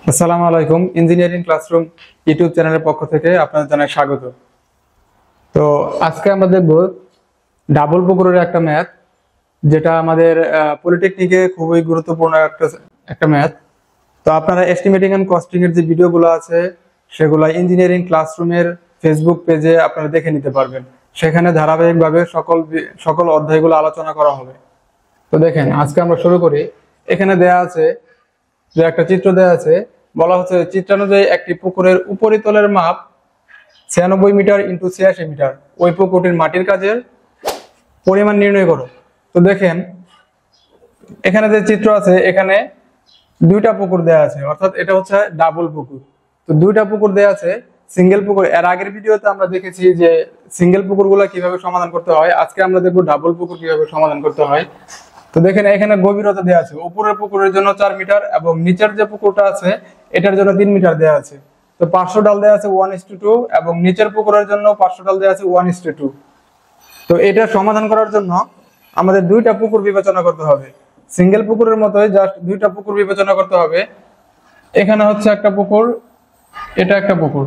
আসসালামু আলাইকুম। Engineering classroom YouTube চ্যানেলের পক্ষ থেকে আপনাদের জানাই স্বাগত। তো আজকে আমরা দেখব ডাবল পুকুরের একটা ম্যাথ, যেটা আমাদের পলিটেকনিকে খুবই গুরুত্বপূর্ণ একটা ম্যাথ। তো আপনারা এস্টিমেটিং এন্ড কস্টিং এর যে ভিডিওগুলো আছে সেগুলো ইঞ্জিনিয়ারিং ক্লাসরুমের ফেসবুক পেজে আপনারা দেখে নিতে পারবেন। সেখানে ধারাবাহিকভাবে সকল অধ্যায়গুলো আলোচনা করা হবে। তো দেখেন, আজকে আমরা শুরু করি। এখানে দেয়া আছে যে একটা চিত্র দেয়া আছে, বলা হচ্ছে চিত্রানুযায়ী একটি পুকুরের উপরিতলের মাপ 96 মিটার ইন্টু 86 মিটার। ওই পুকুরটির মাটির কাজের পরিমাণ নির্ণয় করো। তো দেখেন, এখানে যে চিত্র আছে, এখানে দুইটা পুকুর দেয়া আছে, অর্থাৎ এটা হচ্ছে ডাবল পুকুর। তো দুইটা পুকুর দেয়া আছে। সিঙ্গেল পুকুর এর আগের ভিডিওতে আমরা দেখেছি যে সিঙ্গেল পুকুরগুলো কিভাবে সমাধান করতে হয়। আজকে আমরা দেখবো ডাবল পুকুর কিভাবে সমাধান করতে হয়। তো দেখেন, এখানে গভীরতা দেওয়া আছে। উপরের পুকুরের জন্য 4 মিটার এবং নিচের যে পুকুরটা আছে এটার জন্য 3 মিটার দেওয়া আছে। তো 500 ডাল দেওয়া আছে 1:2 এবং নিচের পুকুরের জন্য 500 ডাল দেওয়া আছে 1:2। তো এটা সমাধান করার জন্য আমাদের দুইটা পুকুর বিবেচনা করতে হবে। সিঙ্গেল পুকুরের মতোই জাস্ট দুইটা পুকুর বিবেচনা করতে হবে। এখানে হচ্ছে একটা পুকুর, এটা একটা পুকুর।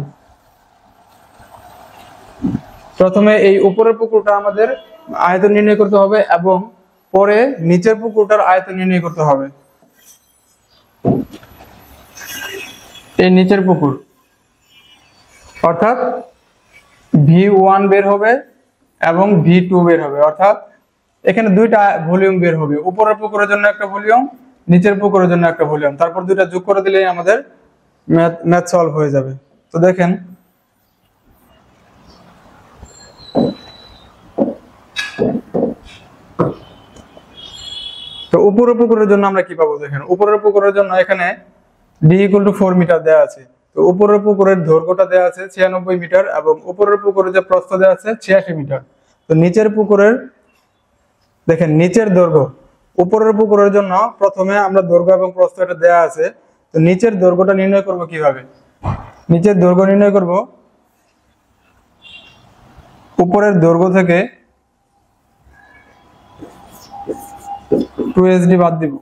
প্রথমে এই উপরের পুকুরটা আমাদের আয়তন নির্ণয় করতে হবে এবং পরে নিচের পুকুরটার আয়তন নির্ণয় করতে হবে। এই নিচের পুকুর অর্থাৎ V1 বের হবে এবং V2 বের হবে, অর্থাৎ এখানে দুইটা ভলিউম বের হবে। উপরের পুকুরের জন্য একটা ভলিউম, নিচের পুকুরের জন্য একটা ভলিউম। তারপর দুইটা যোগ করে দিলেই আমাদের ম্যাথ সলভ হয়ে যাবে। তো দেখেন, তো উপরের পুকুরের জন্য আমরা কি পাবো? দেখেন, উপরের পুকুরের জন্য এখানে D = 4 মিটার দেওয়া আছে। তো উপরের পুকুরের দৈর্ঘ্যটা দেওয়া আছে 96 মিটার এবং উপরের পুকুরের যে প্রস্থ দেওয়া আছে 86 মিটার। তো নিচের পুকুরের দেখেন, নিচের দৈর্ঘ্য উপরের পুকুরের জন্য প্রথমে আমরা দৈর্ঘ্য এবং প্রস্থ এটা দেওয়া আছে। তো নিচের দৈর্ঘ্যটা নির্ণয় করব কিভাবে? নিচের দৈর্ঘ্য নির্ণয় করব উপরের দৈর্ঘ্য থেকে 2SD বাদ দিব।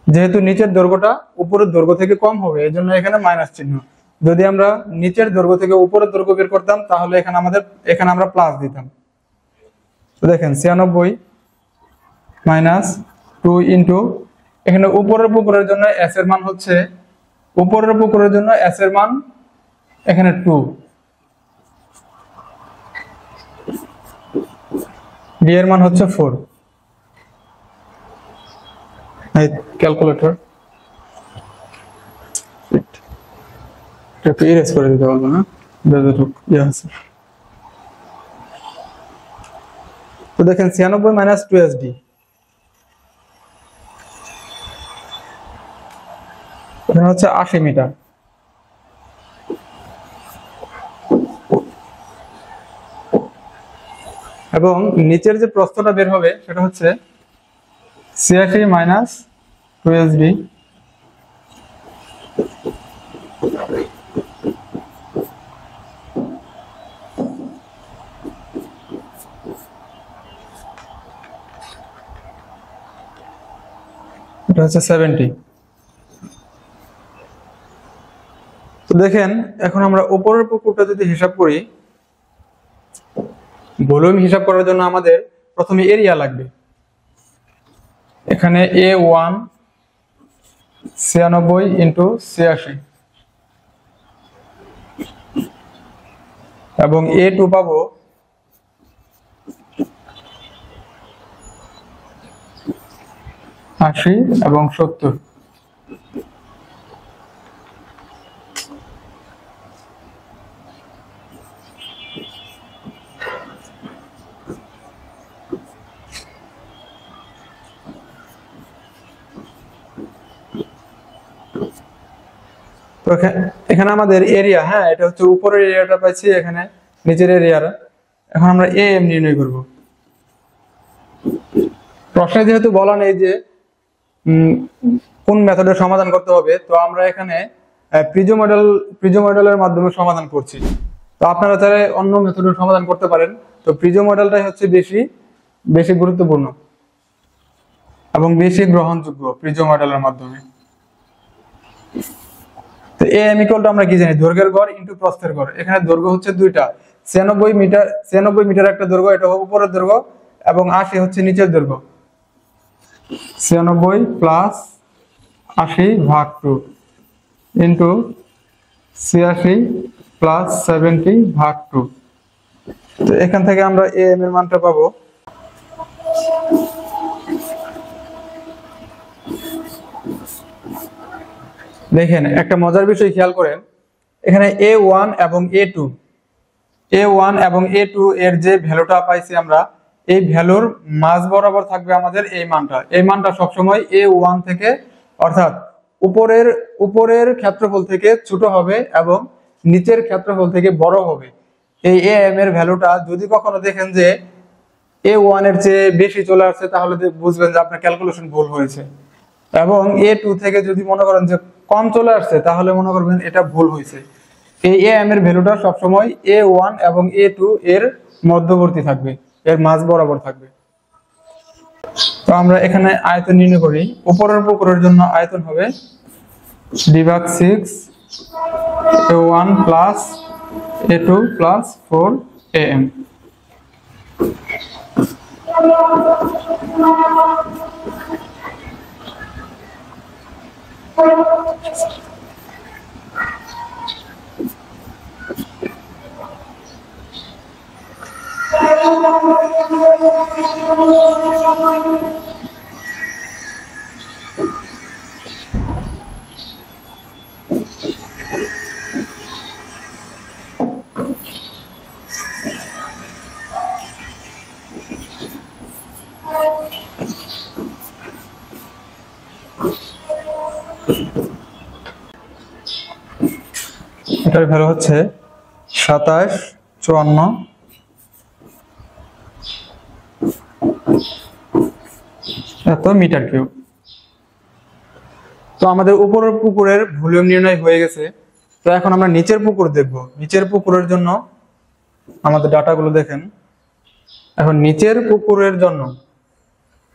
যেহেতু নিচের দৈর্ঘ্যটা উপরের দৈর্ঘ্য থেকে কম হবে, এই জন্য এখানে মাইনাস চিহ্ন। যদি আমরা নিচের দৈর্ঘ্য থেকে উপরের দৈর্ঘ্য বের করতাম তাহলে এখানে আমরা প্লাস দিতাম। তো দেখেন, 96 - 2 ইন্টু এখানে উপরের পুকুরের জন্য S এর মান হচ্ছে, উপরের পুকুরের জন্য S এর মান এখানে 2, D এর মান হচ্ছে 4। ক্যালকুলেটর একটু ইরেজ করে দিতে পারবো না, যতটুকু ইয়ে আছে। তো দেখেন, 96 - 2SD এখানে হচ্ছে 80 মিটার। এবং নিচের যে প্রস্থটা বের হবে সেটা হচ্ছে 86 - 2SD এটা হচ্ছে 70। তো দেখেন, এখন আমরা উপরের পুকুরটা যদি হিসাব করি, ভলিউম হিসাব করার জন্য আমাদের প্রথমে এরিয়া লাগবে। এখানে A1 96 ইন্টু 86 এবং A2 পাবো 80 এবং 70। তো এখানে আমাদের এরিয়া, হ্যাঁ এটা হচ্ছে উপরের এরিয়াটা পাইছি, এখানে নিচের এরিয়াটা। এখন আমরা AM নির্ণয় করব। প্রশ্নে যেহেতু বলা নেই যে কোন মেথডের সমাধান করতে হবে, তো আমরা এখানে প্রিজো মডেলের মাধ্যমে সমাধান করছি। তো আপনারা চাইলে অন্য মেথডের সমাধান করতে পারেন। তো প্রিজো মডেলটাই হচ্ছে বেশি গুরুত্বপূর্ণ এবং বেশি গ্রহণযোগ্য প্রিজো মডেলের মাধ্যমে। তো এ এম ইকুয়াল টু আমরা কি জানি, দৈর্ঘ্যের গড় ইনটু প্রস্থের গড়। এখানে দৈর্ঘ্য হচ্ছে দুইটা, 96 মিটার একটা দৈর্ঘ্য, এটা উপরের দৈর্ঘ্য, এবং 80 হচ্ছে নিচের দৈর্ঘ্য। 96 প্লাস 80 ভাগ 2 ইন্টু 86 প্লাস 70 ভাগ 2। তো এখান থেকে আমরা এ এম এর মানটা পাবো দেখেন একটা মজার বিষয় খেয়াল করেন, এখানে A1 এবং A2 এর যে ভ্যালুটা পাইছি আমরা, এই ভ্যালুর মাঝ বরাবর থাকবে আমাদের এই মানটা। এই মানটা সবসময় A1 থেকে, অর্থাৎ উপরের ক্ষেত্রফল থেকে ছোট হবে এবং নিচের ক্ষেত্রফল থেকে বড় হবে। এই AM এর ভ্যালুটা যদি কখনো দেখেন যে A1 এর চেয়ে বেশি চলে আসছে, তাহলে বুঝবেন যে আপনার ক্যালকুলেশন ভুল হয়েছে, এবং A2 থেকে যদি মনে করেন যে কম চলে আসছে, তাহলে মনে করবেন এটা ভুল হয়েছে। এই AM এর ভ্যালুটা সবসময় A1 এবং A2 এর মধ্যবর্তী থাকবে, এর মাঝ বরাবর থাকবে। তো আমরা এখানে আয়তন নির্ণয় করি। উপরের পুকুরের জন্য আয়তন হবে d/6 A1 plus A2 plus 4 AM। এটার ভ্যালু হচ্ছে 2754 এত মিটার কিউব। তো আমাদের উপরের পুকুরের ভলিউম নির্ণয় হয়ে গেছে। তো এখন আমরা নিচের পুকুর দেখব। নিচের পুকুরের জন্য আমাদের ডাটাগুলো দেখেন। এখন নিচের পুকুরের জন্য,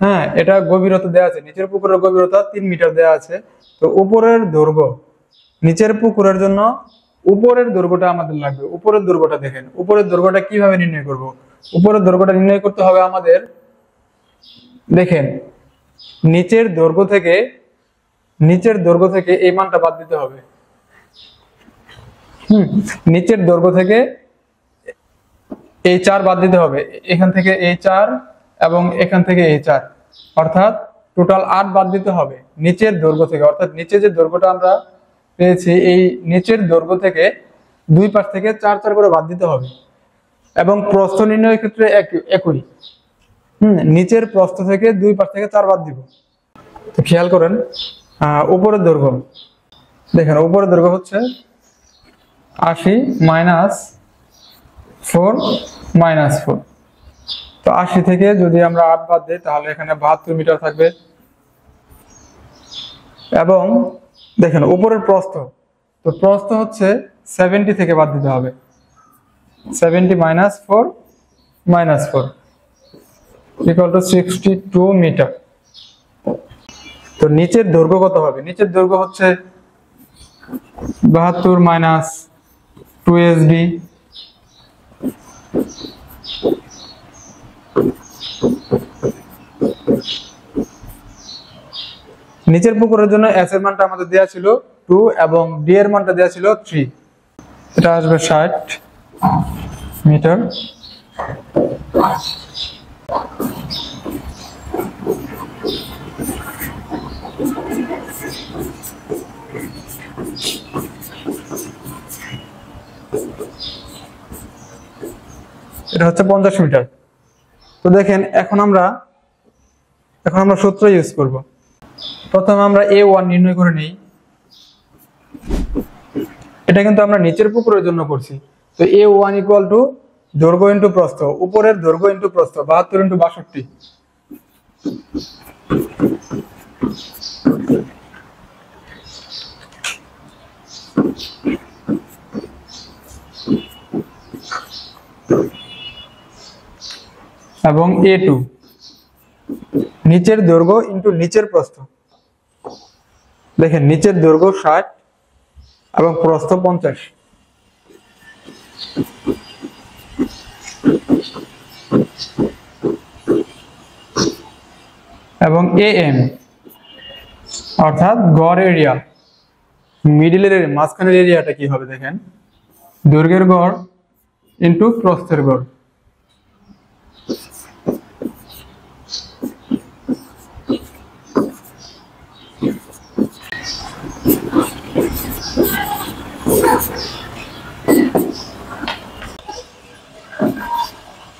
হ্যাঁ, এটা গভীরতা দেওয়া আছে, নিচের পুকুরের গভীরতা 3 মিটার দেওয়া আছে। তো উপরের দৈর্ঘ্য, নিচের পুকুরের জন্য উপরের দৈর্ঘ্যটা আমাদের লাগবে। উপরের দৈর্ঘ্যটা দেখেন, উপরের দৈর্ঘ্যটা কিভাবে নির্ণয় করব? উপরের দৈর্ঘ্যটা নির্ণয় করতে হবে আমাদের, দেখেন নিচের দৈর্ঘ্য থেকে এই মানটা বাদ দিতে হবে। নিচের দৈর্ঘ্য থেকে এই 4 বাদ দিতে হবে, এখান থেকে এই 4 এবং এখান থেকে এই 4, অর্থাৎ টোটাল 8 বাদ দিতে হবে নিচের দৈর্ঘ্য থেকে। অর্থাৎ নিচে যে দৈর্ঘ্যটা আমরা পেয়েছি, এই নিচের দৈর্ঘ্য থেকে দুই পাশ থেকে 4 4 করে বাদ দিতে হবে। এবং প্রস্থ নির্ণয়ের ক্ষেত্রে একই, নিচের প্রস্থ থেকে দুই পাশ থেকে 4 বাদ দিব। তো খেয়াল করেন উপরের দৈর্ঘ্য, দেখেন উপরের দৈর্ঘ্য হচ্ছে 80 মাইনাস 4 মাইনাস 4। তো 80 থেকে যদি আমরা 8 বাদ দিই, তাহলে এখানে 72 মিটার থাকবে। এবং দেখেন উপরের প্রস্থ, তো প্রস্থ হচ্ছে 70 থেকে বাদ দিতে হবে, 70 মাইনাস 4 ইকুয়াল টু 62 মিটার। তো নিচের দৈর্ঘ্য কত হবে? নিচের দৈর্ঘ্য হচ্ছে 72 মাইনাস 2SB, নিচের পুকুরের জন্য S এর মানটা আমাদের দেওয়া ছিল 2 এবং D এর মানটা দেওয়া ছিল 3। এটা আসবে 60 মিটার। এটা হচ্ছে 50 মিটার। তো দেখেন এখন আমরা সূত্র ইউজ করব। প্রথমে আমরা A1 নির্ণয় করে নেই। এটা কিন্তু আমরা নিচের পুকুরের জন্য করছি। তো A1 ইকুয়াল টু দৈর্ঘ্য ইনটু প্রস্থ, উপরের দৈর্ঘ্য ইনটু প্রস্থ, 72 ইনটু 62। এবং A2 নিচের দৈর্ঘ্য ইনটু নিচের প্রস্থ, দেখেন নিচের দৈর্ঘ্য 60 এবং প্রস্থ 50 এবং AM অর্থাৎ গড় এরিয়া, মিডলের এরিয়া, মাঝখানের এরিয়াটা কি হবে দেখেন, দৈর্ঘ্যের গড় ইনটু প্রস্থের গড়।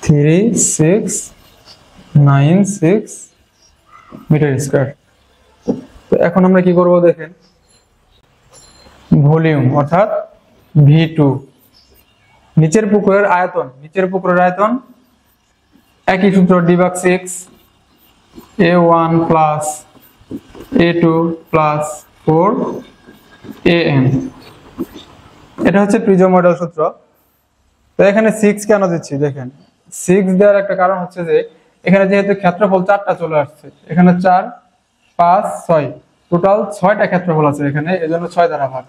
Three 696 metre square. তো এখন আমরা কি করব দেখেন, ভলিউম অর্থাৎ V2, নিচের পুকুরের আয়তন একই সূত্র d/6 A1 plus A2 plus 4 AM। এটা হচ্ছে প্রিজম মডেল সূত্র। তো এখানে 6 কেন দিচ্ছি দেখেন, 6 দেওয়ার একটা কারণ হচ্ছে যে এখানে যেহেতু ক্ষেত্রফল 4টা চলে আসছে, এখানে 4 5 6 টোটাল 6টা ক্ষেত্রফল আছে এখানে, এজন্য 6 দ্বারা ভাগ।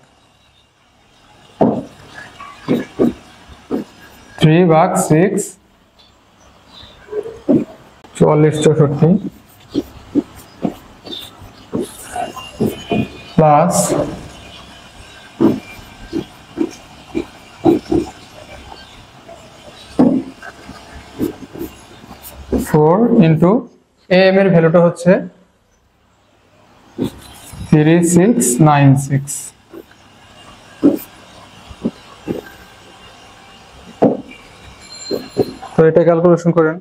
3/6 44 64 প্লাস 4 ইন্টু AM এর ভ্যালুটা হচ্ছে 3696। তো এটা ক্যালকুলেশন করেন,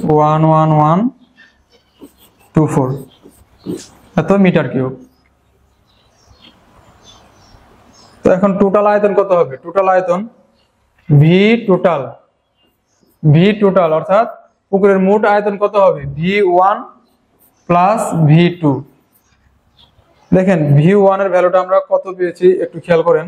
11124 এত মিটার কিউব। তো এখন টোটাল আয়তন কত হবে, টোটাল আয়তন V টোটাল অর্থাৎ পুকুরের মোট আয়তন কত হবে, V1 প্লাস V2। দেখেন V1 এর ভ্যালুটা আমরা কত পেয়েছি একটু খেয়াল করেন,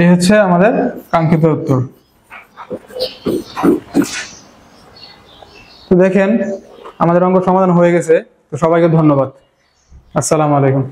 এই হচ্ছে আমাদের কাঙ্ক্ষিত উত্তর। তো দেখেন আমাদের অঙ্ক সমাধান হয়ে গেছে। তো সবাইকে ধন্যবাদ। আসসালামু আলাইকুম।